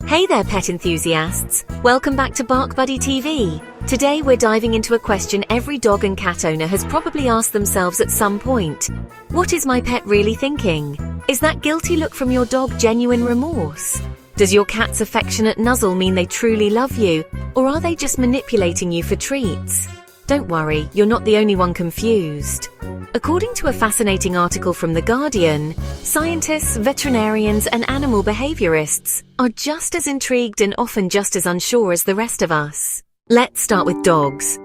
Hey there, pet enthusiasts! Welcome back to Bark Buddy TV. Today we're diving into a question every dog and cat owner has probably asked themselves at some point. What is my pet really thinking? Is that guilty look from your dog genuine remorse? Does your cat's affectionate nuzzle mean they truly love you, or are they just manipulating you for treats? Don't worry, you're not the only one confused. According to a fascinating article from The Guardian, scientists, veterinarians, and animal behaviorists are just as intrigued and often just as unsure as the rest of us. Let's start with dogs.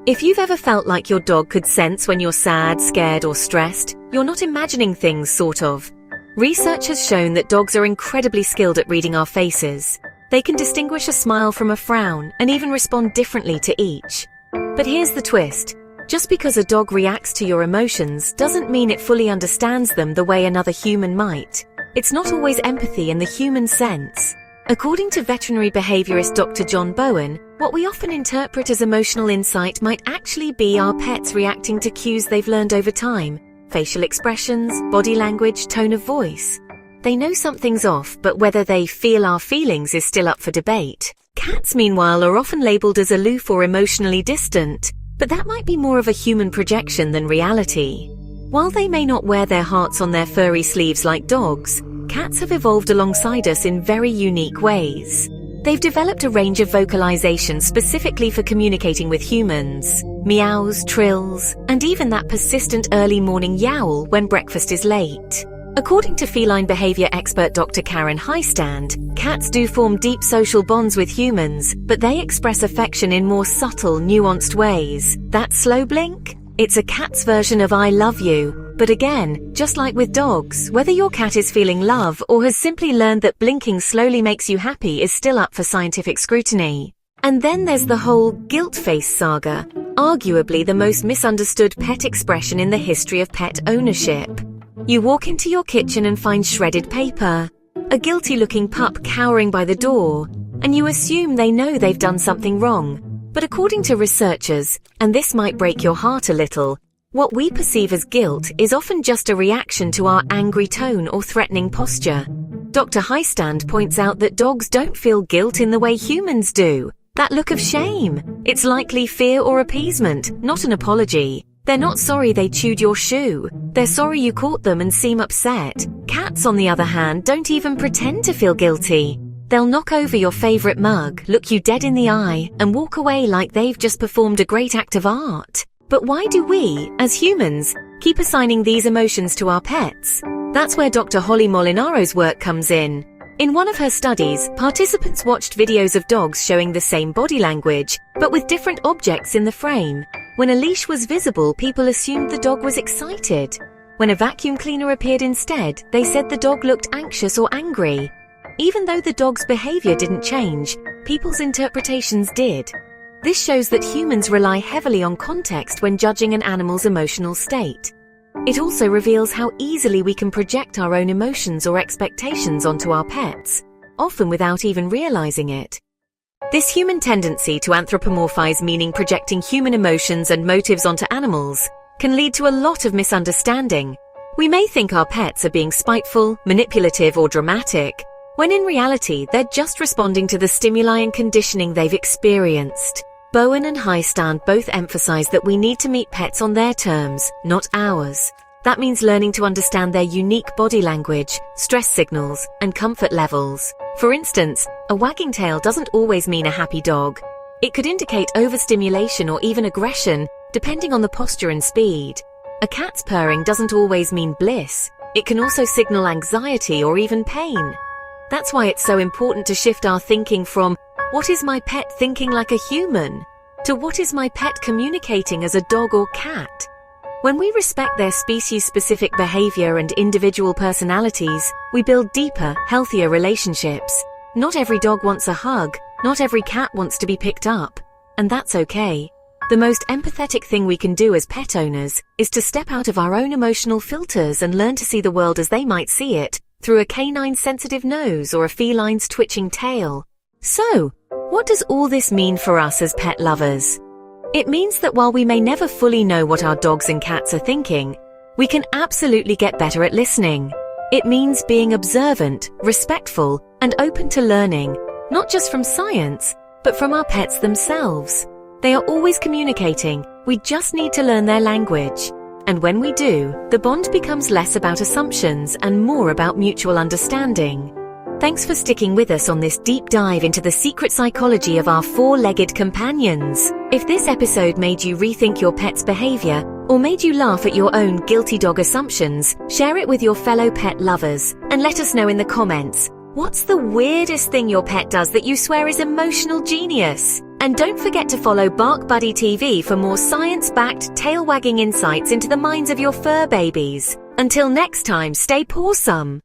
If you've ever felt like your dog could sense when you're sad, scared, or stressed, you're not imagining things, sort of. Research has shown that dogs are incredibly skilled at reading our faces. They can distinguish a smile from a frown and even respond differently to each. But here's the twist. Just because a dog reacts to your emotions doesn't mean it fully understands them the way another human might. It's not always empathy in the human sense. According to veterinary behaviorist Dr. John Bowen, what we often interpret as emotional insight might actually be our pets reacting to cues they've learned over time. Facial expressions, body language, tone of voice. They know something's off, but whether they feel our feelings is still up for debate. Cats, meanwhile, are often labeled as aloof or emotionally distant, but that might be more of a human projection than reality. While they may not wear their hearts on their furry sleeves like dogs, cats have evolved alongside us in very unique ways. They've developed a range of vocalizations specifically for communicating with humans. Meows, trills, and even that persistent early morning yowl when breakfast is late. According to feline behavior expert Dr. Karen Heistand, cats do form deep social bonds with humans, but they express affection in more subtle, nuanced ways. That slow blink? It's a cat's version of I love you. But again, just like with dogs, whether your cat is feeling love or has simply learned that blinking slowly makes you happy is still up for scientific scrutiny. And then there's the whole guilt face saga, arguably the most misunderstood pet expression in the history of pet ownership. You walk into your kitchen and find shredded paper, a guilty-looking pup cowering by the door, and you assume they know they've done something wrong. But according to researchers, and this might break your heart a little, what we perceive as guilt is often just a reaction to our angry tone or threatening posture. Dr. Heistand points out that dogs don't feel guilt in the way humans do. That look of shame. It's likely fear or appeasement, not an apology. They're not sorry they chewed your shoe. They're sorry you caught them and seem upset. Cats, on the other hand, don't even pretend to feel guilty. They'll knock over your favorite mug, look you dead in the eye, and walk away like they've just performed a great act of art. But why do we, as humans, keep assigning these emotions to our pets? That's where Dr. Holly Molinaro's work comes in. In one of her studies, participants watched videos of dogs showing the same body language, but with different objects in the frame. When a leash was visible, people assumed the dog was excited. When a vacuum cleaner appeared instead, they said the dog looked anxious or angry. Even though the dog's behavior didn't change, people's interpretations did. This shows that humans rely heavily on context when judging an animal's emotional state. It also reveals how easily we can project our own emotions or expectations onto our pets, often without even realizing it. This human tendency to anthropomorphize, meaning projecting human emotions and motives onto animals, can lead to a lot of misunderstanding. We may think our pets are being spiteful, manipulative, or dramatic, when in reality they're just responding to the stimuli and conditioning they've experienced. Bowen and Heistand both emphasize that we need to meet pets on their terms, not ours. That means learning to understand their unique body language, stress signals, and comfort levels. For instance, a wagging tail doesn't always mean a happy dog. It could indicate overstimulation or even aggression, depending on the posture and speed. A cat's purring doesn't always mean bliss. It can also signal anxiety or even pain. That's why it's so important to shift our thinking from, what is my pet thinking like a human, to what is my pet communicating as a dog or cat? When we respect their species-specific behavior and individual personalities, we build deeper, healthier relationships. Not every dog wants a hug, not every cat wants to be picked up, and that's okay. The most empathetic thing we can do as pet owners is to step out of our own emotional filters and learn to see the world as they might see it, through a canine's sensitive nose or a feline's twitching tail. So, what does all this mean for us as pet lovers? It means that while we may never fully know what our dogs and cats are thinking, we can absolutely get better at listening. It means being observant, respectful, and open to learning, not just from science, but from our pets themselves. They are always communicating, we just need to learn their language. And when we do, the bond becomes less about assumptions and more about mutual understanding. Thanks for sticking with us on this deep dive into the secret psychology of our four-legged companions. If this episode made you rethink your pet's behavior, or made you laugh at your own guilty dog assumptions, share it with your fellow pet lovers, and let us know in the comments, what's the weirdest thing your pet does that you swear is emotional genius? And don't forget to follow Bark Buddy TV for more science-backed, tail-wagging insights into the minds of your fur babies. Until next time, stay pawesome!